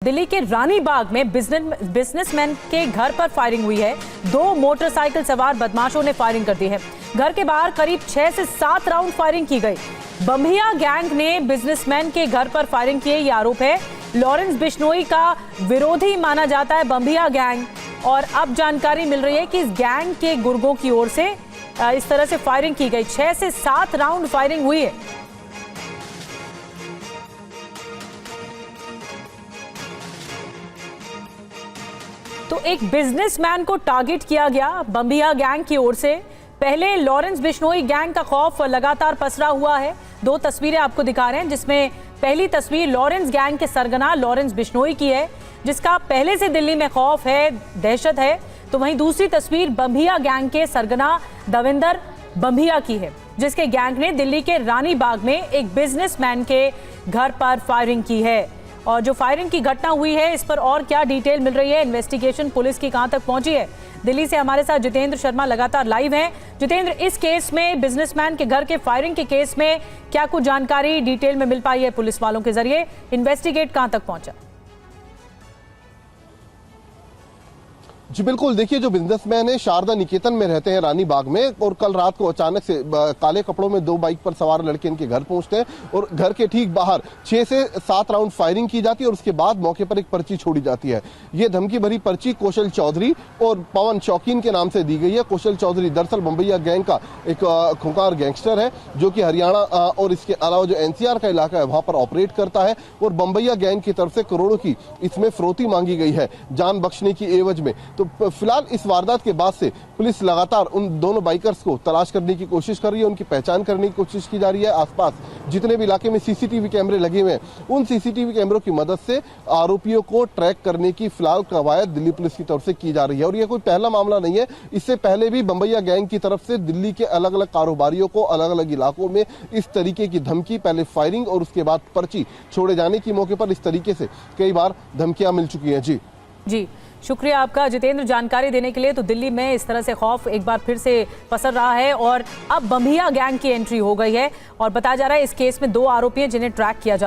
दिल्ली के रानी बाग में बिजनेसमैन के घर पर फायरिंग हुई है। 2 मोटरसाइकिल सवार बदमाशों ने फायरिंग कर दी है। घर के बाहर करीब 6 से 7 राउंड फायरिंग की गई। बम्बिया गैंग ने बिजनेसमैन के घर पर फायरिंग किए, ये आरोप है। लॉरेंस बिश्नोई का विरोधी माना जाता है बम्बिया गैंग, और अब जानकारी मिल रही है कि इस गैंग के गुर्गों की ओर से इस तरह से फायरिंग की गई। 6 से 7 राउंड फायरिंग हुई है। तो एक बिजनेसमैन को टारगेट किया गया बम्बिया गैंग की ओर से। पहले लॉरेंस बिश्नोई गैंग का खौफ लगातार पसरा हुआ है। 2 तस्वीरें आपको दिखा रहे हैं, जिसमें पहली तस्वीर लॉरेंस गैंग के सरगना लॉरेंस बिश्नोई की है, जिसका पहले से दिल्ली में खौफ है, दहशत है। तो वहीं दूसरी तस्वीर बम्बिया गैंग के सरगना दविंदर बम्बिया की है, जिसके गैंग ने दिल्ली के रानी बाग में एक बिजनेसमैन के घर पर फायरिंग की है। और जो फायरिंग की घटना हुई है, इस पर और क्या डिटेल मिल रही है, इन्वेस्टिगेशन पुलिस की कहां तक पहुंची है? दिल्ली से हमारे साथ जितेंद्र शर्मा लगातार लाइव हैं। जितेंद्र, इस केस में बिजनेसमैन के घर के फायरिंग के केस में क्या कुछ जानकारी डिटेल में मिल पाई है पुलिस वालों के जरिए? इन्वेस्टिगेट कहां तक पहुंचा? जी बिल्कुल, देखिए जो बिजनेसमैन है शारदा निकेतन में रहते हैं रानी बाग में, और कल रात को अचानक से काले कपड़ों में 2 बाइक पर सवार लड़के इनके घर पहुंचते हैं और घर के ठीक बाहर 6 से 7 राउंड फायरिंग की जाती है और उसके बाद मौके पर एक पर्ची छोड़ी जाती है। ये धमकी भरी पर्ची कौशल चौधरी और पवन शौकीन के नाम से दी गई है। कौशल चौधरी दरअसल बम्बिया गैंग का एक खूंखार गैंगस्टर है, जो कि हरियाणा और इसके अलावा जो एनसीआर का इलाका है वहां पर ऑपरेट करता है, और बम्बिया गैंग की तरफ से करोड़ों की इसमें फिरौती मांगी गई है जान बख्शने की एवज में। तो फिलहाल इस वारदात के बाद से पुलिस लगातार उन दोनों बाइकर्स को तलाश करने की कोशिश कर रही है, उनकी पहचान करने की कोशिश की जा रही है। आसपास जितने भी इलाके में सीसीटीवी कैमरे लगे हुए हैं, उन सीसीटीवी कैमरों की मदद से आरोपियों को ट्रैक करने की फिलहाल कवायद दिल्ली पुलिस की तरफ से की जा रही है। और यह कोई पहला मामला नहीं है, इससे पहले भी बम्बिया गैंग की तरफ से दिल्ली के अलग अलग कारोबारियों को अलग अलग इलाकों में इस तरीके की धमकी, पहले फायरिंग और उसके बाद पर्ची छोड़े जाने की मौके पर इस तरीके से कई बार धमकियां मिल चुकी हैं। जी, शुक्रिया आपका जितेंद्र जानकारी देने के लिए। तो दिल्ली में इस तरह से खौफ एक बार फिर से पसर रहा है और अब बम्बिया गैंग की एंट्री हो गई है, और बताया जा रहा है इस केस में 2 आरोपी हैं जिन्हें ट्रैक किया जा रहा है।